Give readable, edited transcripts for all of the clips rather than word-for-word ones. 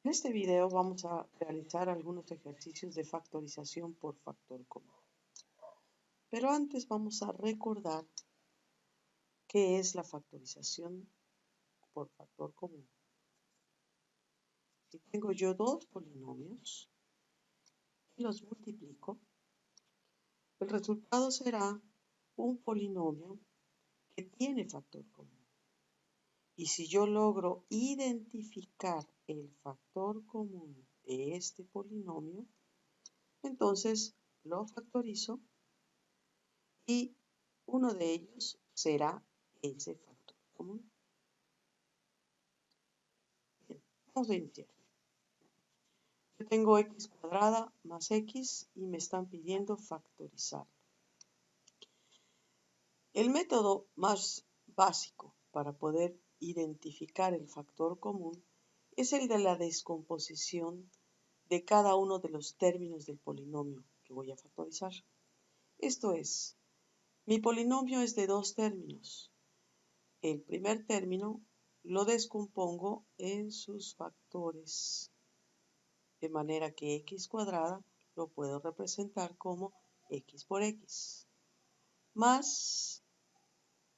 En este video vamos a realizar algunos ejercicios de factorización por factor común. Pero antes vamos a recordar qué es la factorización por factor común. Si tengo yo dos polinomios y los multiplico, el resultado será un polinomio que tiene factor común. Y si yo logro identificar el factor común de este polinomio, entonces lo factorizo y uno de ellos será ese factor común. Bien, vamos a iniciar. Yo tengo x cuadrada más x y me están pidiendo factorizar. El método más básico para poder identificar el factor común es el de la descomposición de cada uno de los términos del polinomio que voy a factorizar. Esto es, mi polinomio es de dos términos. El primer término lo descompongo en sus factores, de manera que x cuadrada lo puedo representar como x por x, más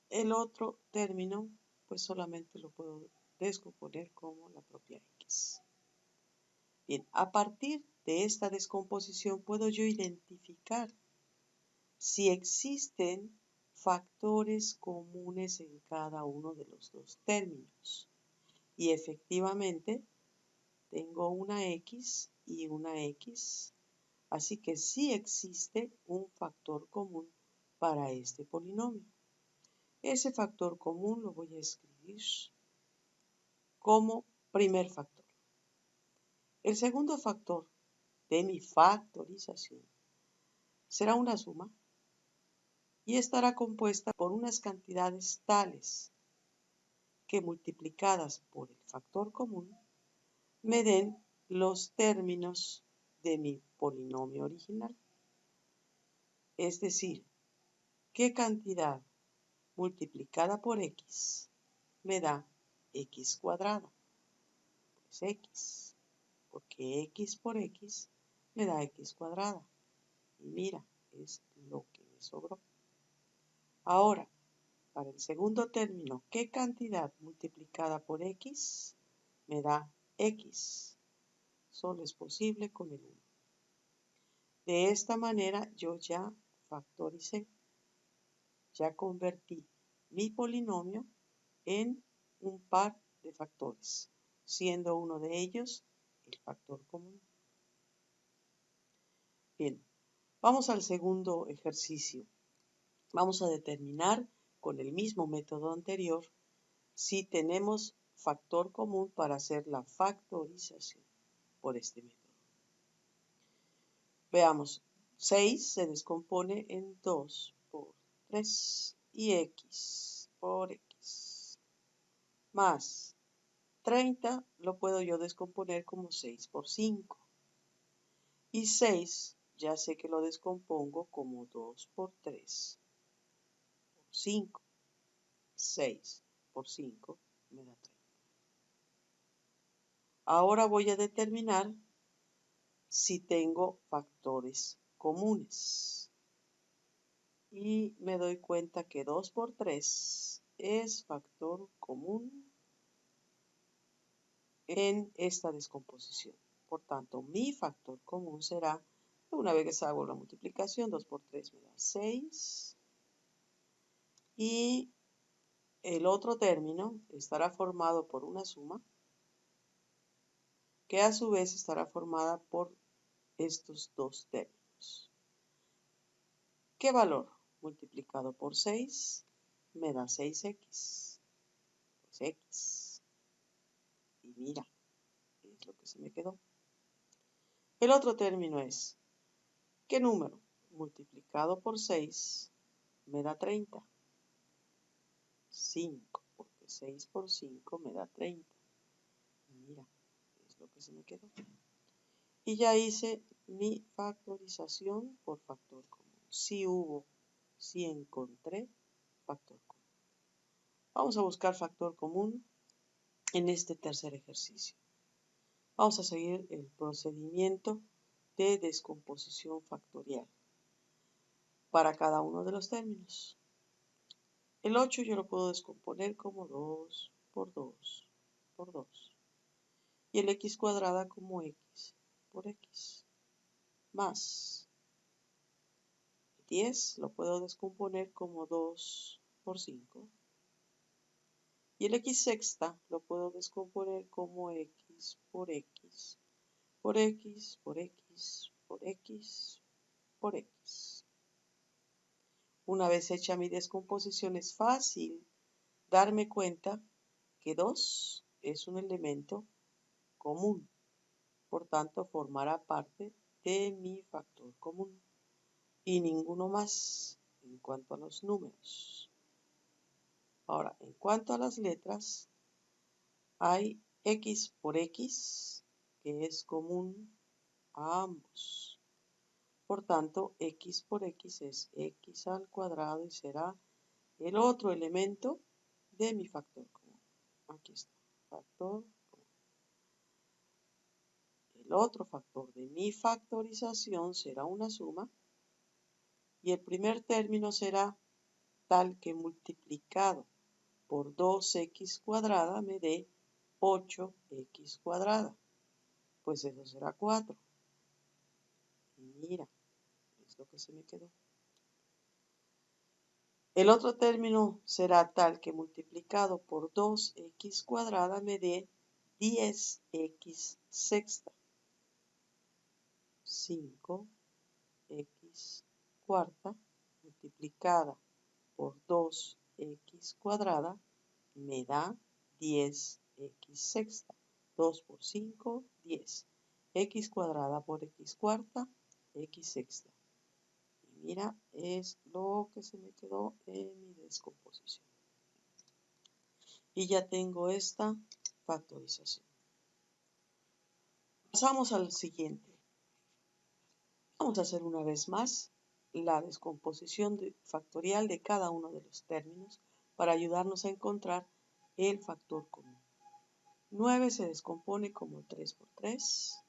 el otro término, pues solamente lo puedo descomponer como la propia x. Bien, a partir de esta descomposición puedo yo identificar si existen factores comunes en cada uno de los dos términos. Y efectivamente, tengo una x y una x, así que sí existe un factor común para este polinomio. Ese factor común lo voy a escribir como primer factor. El segundo factor de mi factorización será una suma y estará compuesta por unas cantidades tales que multiplicadas por el factor común me den los términos de mi polinomio original. Es decir, ¿qué cantidad multiplicada por x me da x cuadrada? Pues x, porque x por x me da x cuadrada. Y mira, es lo que me sobró. Ahora, para el segundo término, ¿qué cantidad multiplicada por x me da x? Solo es posible con el 1. De esta manera yo ya factoricé, ya convertí mi polinomio en un par de factores, siendo uno de ellos el factor común. Bien, vamos al segundo ejercicio. Vamos a determinar con el mismo método anterior si tenemos factor común para hacer la factorización por este método. Veamos, 6 se descompone en 2 por 3 y x por x. Más 30 lo puedo yo descomponer como 6 por 5. Y 6 ya sé que lo descompongo como 2 por 3 por 5. 6 por 5 me da 30. Ahora voy a determinar si tengo factores comunes. Y me doy cuenta que 2 por 3 es factor común en esta descomposición. Por tanto, mi factor común será, una vez que hago la multiplicación, 2 por 3 me da 6. Y el otro término estará formado por una suma que a su vez estará formada por estos dos términos. ¿Qué valor multiplicado por 6 me da 6x? Pues x. Y mira, es lo que se me quedó. El otro término es, ¿qué número multiplicado por 6 me da 30? 5, porque 6 por 5 me da 30. Y mira, es lo que se me quedó. Y ya hice mi factorización por factor común. Sí encontré factor común. Vamos a buscar factor común en este tercer ejercicio. Vamos a seguir el procedimiento de descomposición factorial para cada uno de los términos. El 8 yo lo puedo descomponer como 2 por 2 por 2. Y el x cuadrada como x por x. Más 10 lo puedo descomponer como 2 por 5. Y el x sexta lo puedo descomponer como x por x por x por x por x por x. Una vez hecha mi descomposición es fácil darme cuenta que 2 es un elemento común, por tanto formará parte de mi factor común y ninguno más en cuanto a los números. Ahora, en cuanto a las letras, hay x por x, que es común a ambos. Por tanto, x por x es x al cuadrado y será el otro elemento de mi factor común. Aquí está, factor común. El otro factor de mi factorización será una suma y el primer término será tal que multiplicado por 2x cuadrada me dé 8x cuadrada. Pues eso será 4. Y mira, es lo que se me quedó. El otro término será tal que multiplicado por 2x cuadrada me dé 10x sexta. 5x cuarta multiplicada por 2x cuadrada me da 10x sexta. 2 por 5, 10. X cuadrada por x cuarta, x sexta. Y mira, es lo que se me quedó en mi descomposición. Y ya tengo esta factorización. Pasamos al siguiente. Vamos a hacer una vez más la descomposición factorial de cada uno de los términos para ayudarnos a encontrar el factor común. 9 se descompone como 3 por 3.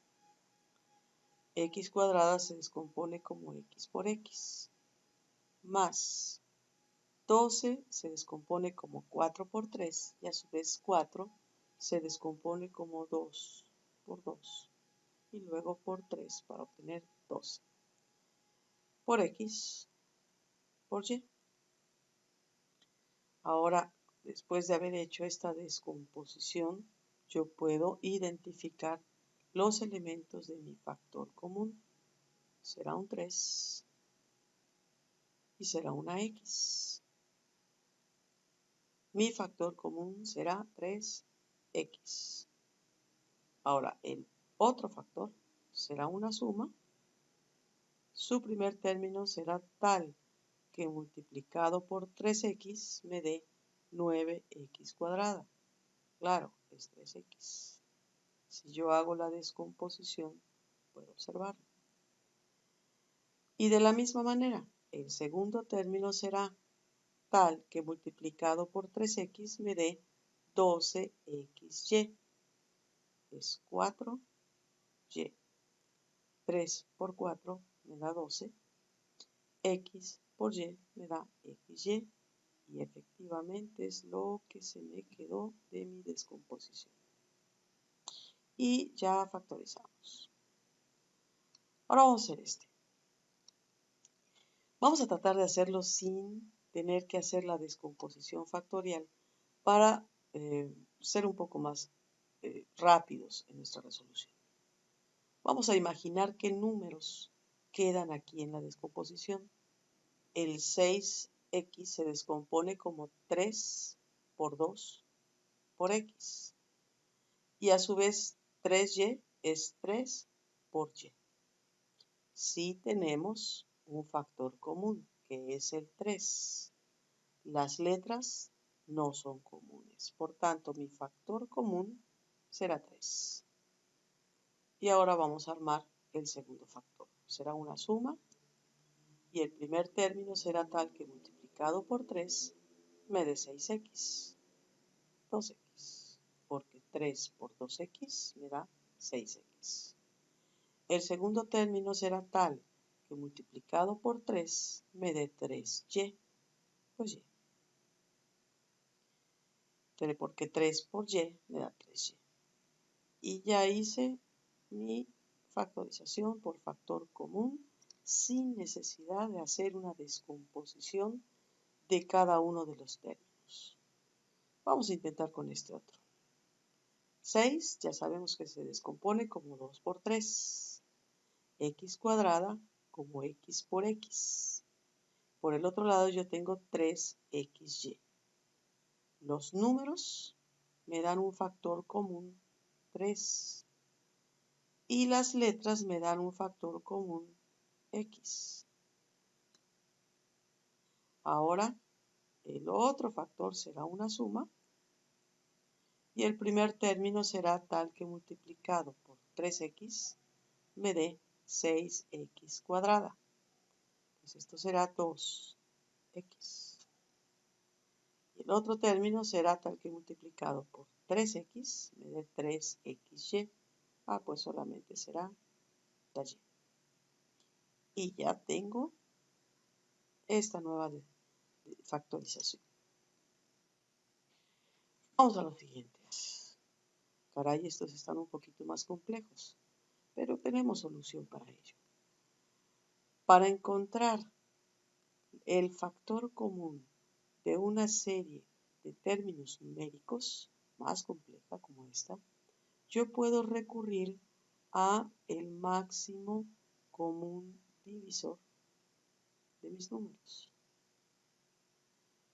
X cuadrada se descompone como x por x. Más 12 se descompone como 4 por 3 y a su vez 4 se descompone como 2 por 2 y luego por 3 para obtener 12 por x por y. Ahora, después de haber hecho esta descomposición, yo puedo identificar los elementos de mi factor común. Será un 3 y será una x. Mi factor común será 3x. Ahora, el otro factor será una suma. Su primer término será tal que multiplicado por 3x me dé 9x cuadrada. Claro, es 3x. Si yo hago la descomposición, puedo observarlo. Y de la misma manera, el segundo término será tal que multiplicado por 3x me dé 12xy. Es 4y. 3 por 4 me da 12. X por y me da xy. Y efectivamente es lo que se me quedó de mi descomposición. Y ya factorizamos. Ahora vamos a hacer este. Vamos a tratar de hacerlo sin tener que hacer la descomposición factorial para ser un poco más rápidos en nuestra resolución. Vamos a imaginar qué números quedan aquí en la descomposición. El 6x se descompone como 3 por 2 por x. Y a su vez 3y es 3 por y. Sí tenemos un factor común, que es el 3. Las letras no son comunes. Por tanto, mi factor común será 3. Y ahora vamos a armar el segundo factor. Será una suma y el primer término será tal que multiplicado por 3 me dé 6x. 2x. Porque 3 por 2x me da 6x. El segundo término será tal que multiplicado por 3 me dé 3y. Pues y. Porque 3 por y me da 3y. Y ya hice mi factorización por factor común sin necesidad de hacer una descomposición de cada uno de los términos. Vamos a intentar con este otro. 6 ya sabemos que se descompone como 2 por 3. X cuadrada como x por x. Por el otro lado yo tengo 3xy. Los números me dan un factor común 3. Y las letras me dan un factor común x. Ahora el otro factor será una suma. Y el primer término será tal que multiplicado por 3x me dé 6x cuadrada. Pues esto será 2x. Y el otro término será tal que multiplicado por 3x me dé 3xy. Pues solamente será la y. Y ya tengo esta nueva factorización. Vamos a los siguientes. Caray, estos están un poquito más complejos, pero tenemos solución para ello. Para encontrar el factor común de una serie de términos numéricos más compleja como esta, yo puedo recurrir a el máximo común divisor de mis números.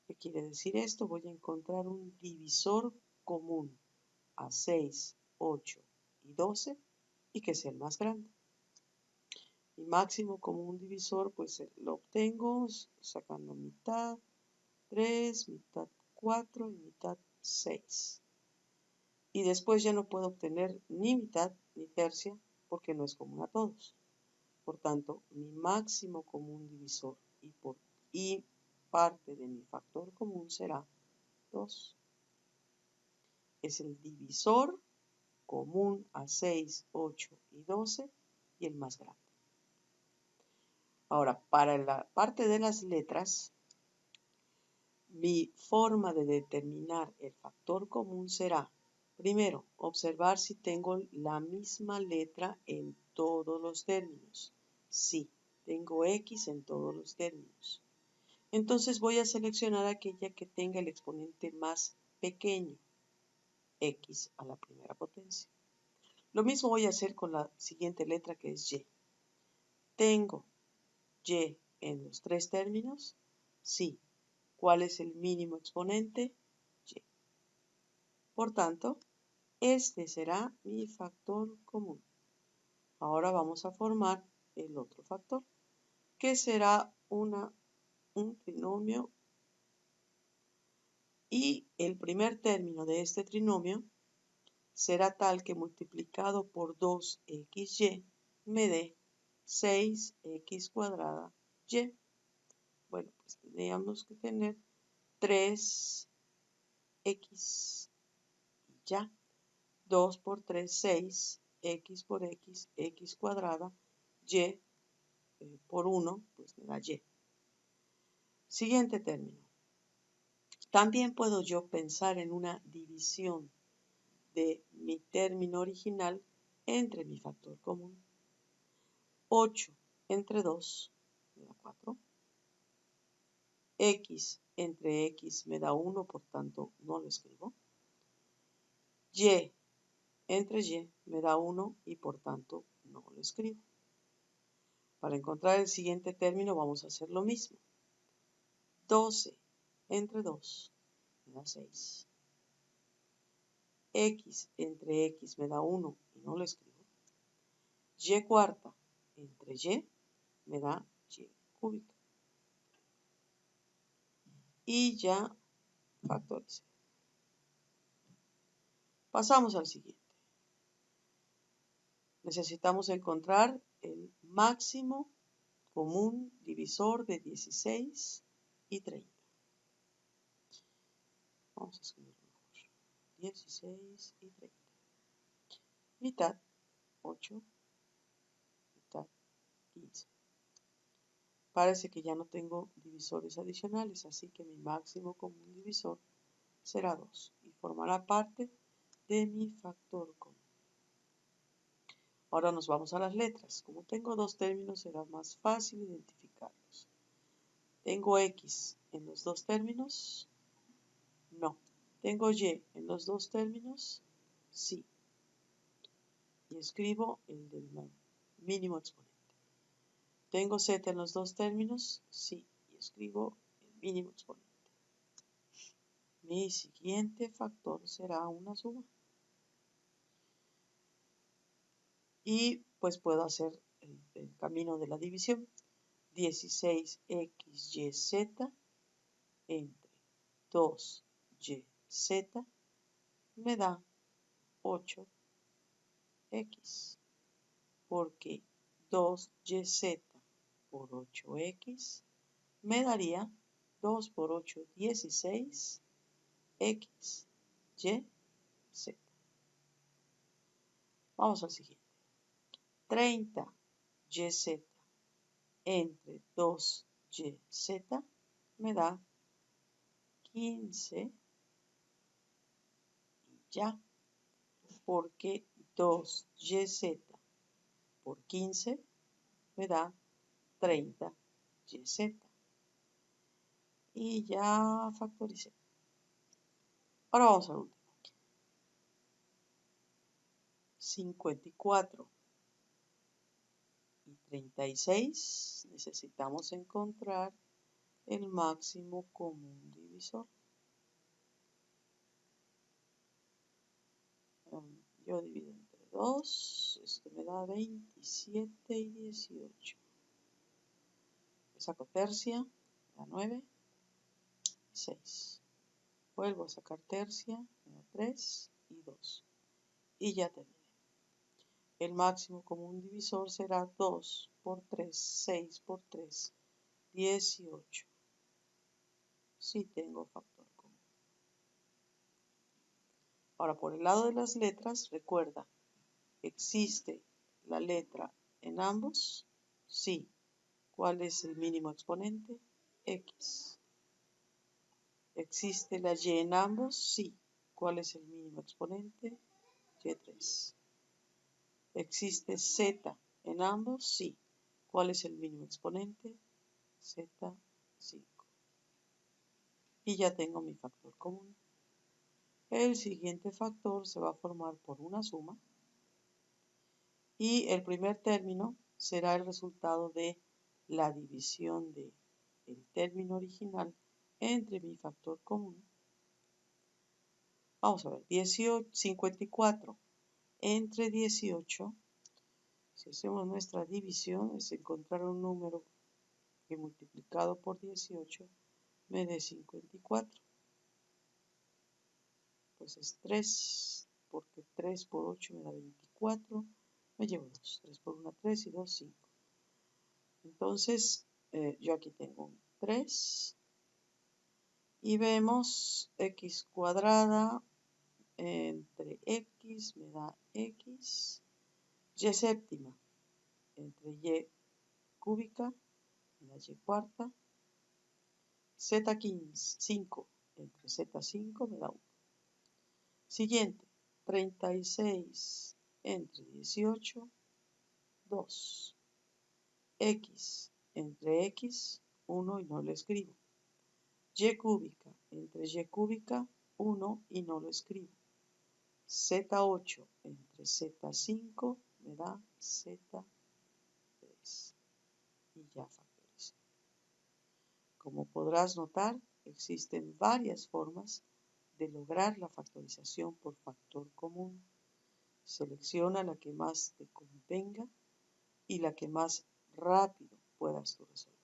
¿Qué quiere decir esto? Voy a encontrar un divisor común a 6, 8 y 12 y que sea el más grande. Mi máximo común divisor pues lo obtengo sacando mitad 3, mitad 4 y mitad 6. Y después ya no puedo obtener ni mitad ni tercia porque no es común a todos. Por tanto, mi máximo común divisor y parte de mi factor común será 2. Es el divisor común a 6, 8 y 12 y el más grande. Ahora, para la parte de las letras, mi forma de determinar el factor común será, primero, observar si tengo la misma letra en todos los términos. Sí, tengo X en todos los términos. Entonces voy a seleccionar aquella que tenga el exponente más pequeño, X a la primera potencia. Lo mismo voy a hacer con la siguiente letra que es Y. ¿Tengo Y en los tres términos? Sí. ¿Cuál es el mínimo exponente? Y. Por tanto, este será mi factor común. Ahora vamos a formar el otro factor, que será un trinomio. Y el primer término de este trinomio será tal que multiplicado por 2xy me dé 6x cuadrada y. Bueno, pues tendríamos que tener 3x y ya. 2 por 3, 6, x por x cuadrada, y por 1, pues me da y. Siguiente término. También puedo yo pensar en una división de mi término original entre mi factor común. 8 entre 2 me da 4. X entre x me da 1, por tanto no lo escribo. Y entre y me da 1 y por tanto no lo escribo. Para encontrar el siguiente término vamos a hacer lo mismo. 12 entre 2 me da 6. X entre x me da 1 y no lo escribo. Y cuarta entre y me da y cúbica. Y ya factoricé. Pasamos al siguiente. Necesitamos encontrar el máximo común divisor de 16 y 30. Vamos a escribirlo mejor. 16 y 30. Mitad 8, mitad 15. Parece que ya no tengo divisores adicionales, así que mi máximo común divisor será 2 y formará parte de mi factor común. Ahora nos vamos a las letras. Como tengo dos términos, será más fácil identificarlos. ¿Tengo X en los dos términos? No. ¿Tengo Y en los dos términos? Sí. Y escribo el del mínimo exponente. ¿Tengo Z en los dos términos? Sí. Y escribo el mínimo exponente. Mi siguiente factor será una suma. Y pues puedo hacer el camino de la división. 16xyz entre 2yz me da 8x, porque 2yz por 8x me daría 2 por 8, 16, x, y, z. Vamos al siguiente. 30yz entre 2yz me da 15 y ya, porque 2yz por 15 me da 30yz. Y ya factoricé. Ahora vamos al último. 54 y 36 necesitamos encontrar el máximo común divisor. Yo divido entre 2, esto me da 27 y 18. Saco tercia, me da 9 y 6. Vuelvo a sacar tercia, me da 3 y 2. Y ya terminé. El máximo común divisor será 2 por 3, 6 por 3, 18. Sí tengo factor común. Ahora, por el lado de las letras, recuerda, ¿existe la letra en ambos? Sí. ¿Cuál es el mínimo exponente? X. ¿Existe la y en ambos? Sí. ¿Cuál es el mínimo exponente? Y3. ¿Existe z en ambos? Sí. ¿Cuál es el mínimo exponente? Z5. Y ya tengo mi factor común. El siguiente factor se va a formar por una suma y el primer término será el resultado de la división del término original entre mi factor común. Vamos a ver, 54 entre 18. Si hacemos nuestra división, es encontrar un número que multiplicado por 18 me dé 54. Pues es 3, porque 3 por 8 me da 24. Me llevo 2. 3 por 1, 3 y 2, 5. Entonces, yo aquí tengo un 3. Y vemos x cuadrada entre x me da x. Y séptima entre y cúbica me da y cuarta. Z5 entre Z5 me da 1. Siguiente, 36 entre 18, 2. X entre X, 1 y no lo escribo. Y cúbica entre Y cúbica, 1 y no lo escribo. Z8 entre Z5 me da Z3. Y ya factorizo. Como podrás notar, existen varias formas de lograr la factorización por factor común. Selecciona la que más te convenga y la que más rápido puedas tú resolver.